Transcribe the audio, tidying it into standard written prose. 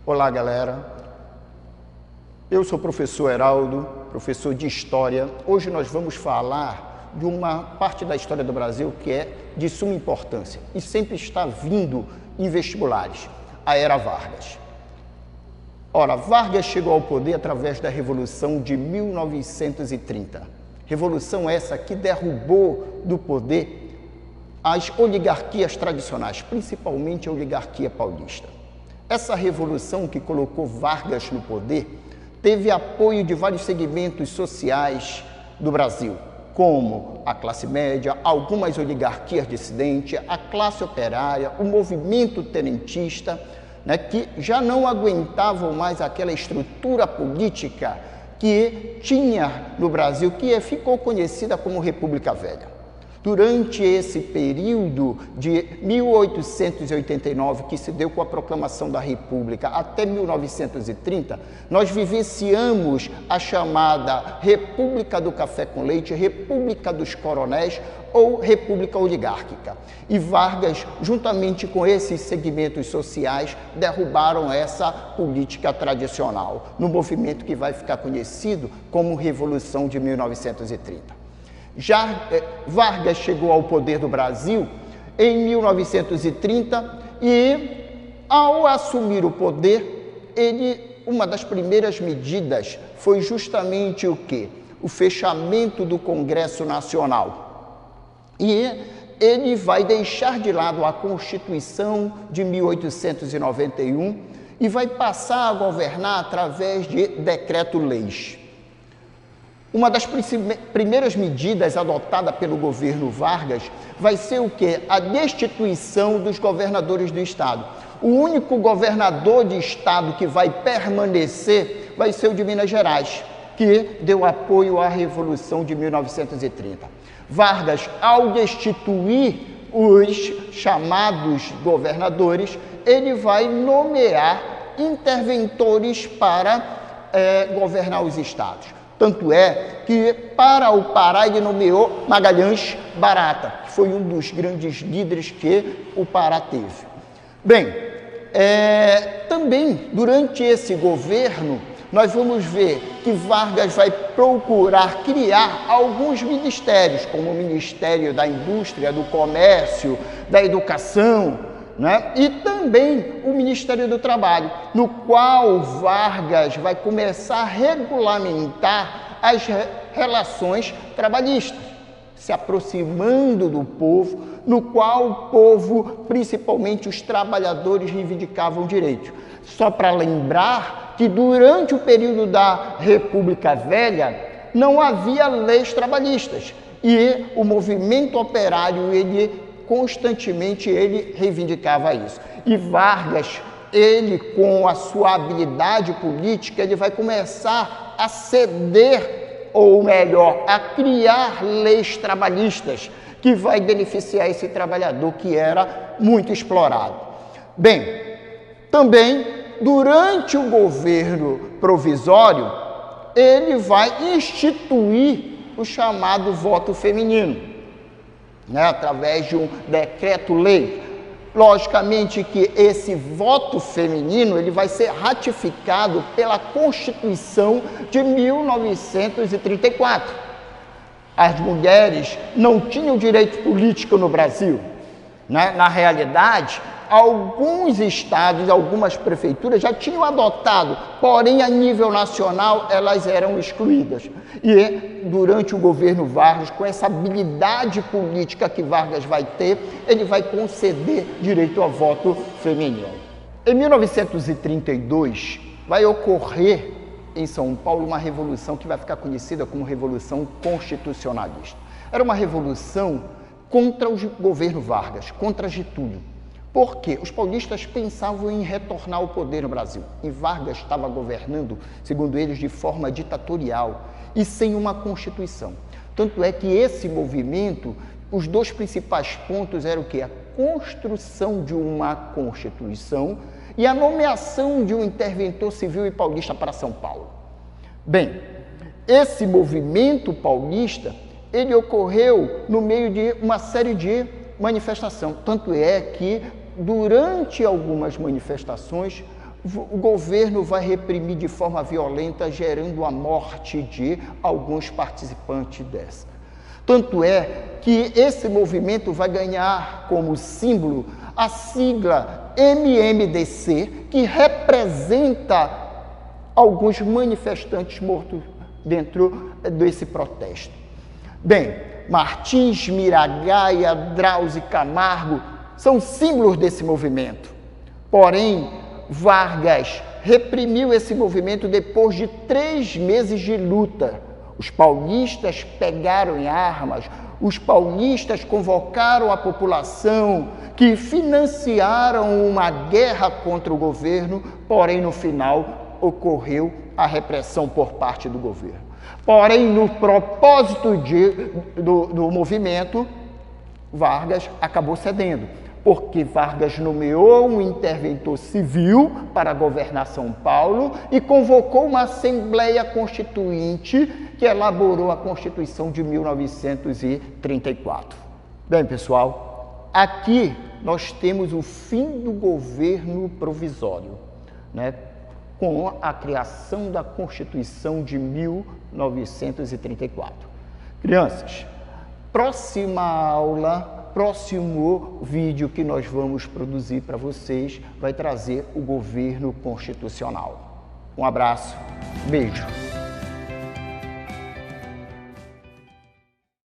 Olá, galera. Eu sou o professor Heraldo, professor de História. Hoje nós vamos falar de uma parte da história do Brasil que é de suma importância e sempre está vindo em vestibulares, a Era Vargas. Ora, Vargas chegou ao poder através da Revolução de 1930. Revolução essa que derrubou do poder as oligarquias tradicionais, principalmente a oligarquia paulista. Essa revolução que colocou Vargas no poder teve apoio de vários segmentos sociais do Brasil, como a classe média, algumas oligarquias dissidentes, a classe operária, o movimento tenentista, que já não aguentavam mais aquela estrutura política que tinha no Brasil, que ficou conhecida como República Velha. Durante esse período de 1889, que se deu com a proclamação da República, até 1930, nós vivenciamos a chamada República do Café com Leite, República dos Coronéis ou República Oligárquica. E Vargas, juntamente com esses segmentos sociais, derrubaram essa política tradicional, no movimento que vai ficar conhecido como Revolução de 1930. Vargas chegou ao poder do Brasil em 1930 e, ao assumir o poder, uma das primeiras medidas foi justamente o quê? O fechamento do Congresso Nacional. E ele vai deixar de lado a Constituição de 1891 e vai passar a governar através de decreto-leis. Uma das primeiras medidas adotada pelo governo Vargas vai ser o quê? A destituição dos governadores do Estado. O único governador de Estado que vai permanecer vai ser o de Minas Gerais, que deu apoio à Revolução de 1930. Vargas, ao destituir os chamados governadores, ele vai nomear interventores para governar os estados. Tanto é que, para o Pará, ele nomeou Magalhães Barata, que foi um dos grandes líderes que o Pará teve. Bem, também, durante esse governo, nós vamos ver que Vargas vai procurar criar alguns ministérios, como o Ministério da Indústria, do Comércio, da Educação, e também o Ministério do Trabalho, no qual Vargas vai começar a regulamentar as relações trabalhistas, se aproximando do povo, no qual o povo, principalmente os trabalhadores, reivindicavam direitos. Só para lembrar que durante o período da República Velha não havia leis trabalhistas e o movimento operário, constantemente reivindicava isso. E Vargas, com a sua habilidade política, ele vai começar a ceder, ou melhor, a criar leis trabalhistas que vai beneficiar esse trabalhador que era muito explorado. Bem, também, durante o governo provisório, ele vai instituir o chamado voto feminino, através de um decreto-lei. Logicamente que esse voto feminino ele vai ser ratificado pela Constituição de 1934. As mulheres não tinham direito político no Brasil. Na realidade, alguns estados, algumas prefeituras já tinham adotado, porém, a nível nacional, elas eram excluídas. E, durante o governo Vargas, com essa habilidade política que Vargas vai ter, ele vai conceder direito ao voto feminino. Em 1932, vai ocorrer em São Paulo uma revolução que vai ficar conhecida como Revolução Constitucionalista. Era uma revolução contra o governo Vargas, contra Getúlio. Por quê? Os paulistas pensavam em retornar ao poder no Brasil. E Vargas estava governando, segundo eles, de forma ditatorial e sem uma Constituição. Tanto é que esse movimento, os dois principais pontos eram o quê? A construção de uma Constituição e a nomeação de um interventor civil e paulista para São Paulo. Bem, esse movimento paulista, ele ocorreu no meio de uma série de manifestações. Tanto é que, durante algumas manifestações, o governo vai reprimir de forma violenta, gerando a morte de alguns participantes dessa. Tanto é que esse movimento vai ganhar como símbolo a sigla MMDC, que representa alguns manifestantes mortos dentro desse protesto. Bem, Martins, Miragaia, Drauzio Camargo são símbolos desse movimento. Porém, Vargas reprimiu esse movimento depois de 3 meses de luta. Os paulistas pegaram em armas, os paulistas convocaram a população, que financiaram uma guerra contra o governo, porém, no final, ocorreu a repressão por parte do governo. Porém, no propósito do movimento, Vargas acabou cedendo, porque Vargas nomeou um interventor civil para governar São Paulo e convocou uma Assembleia Constituinte que elaborou a Constituição de 1934. Bem, pessoal, aqui nós temos o fim do governo provisório, né, com a criação da Constituição de 1934. Crianças, próxima aula, próximo vídeo que nós vamos produzir para vocês vai trazer o governo constitucional. Um abraço, beijo.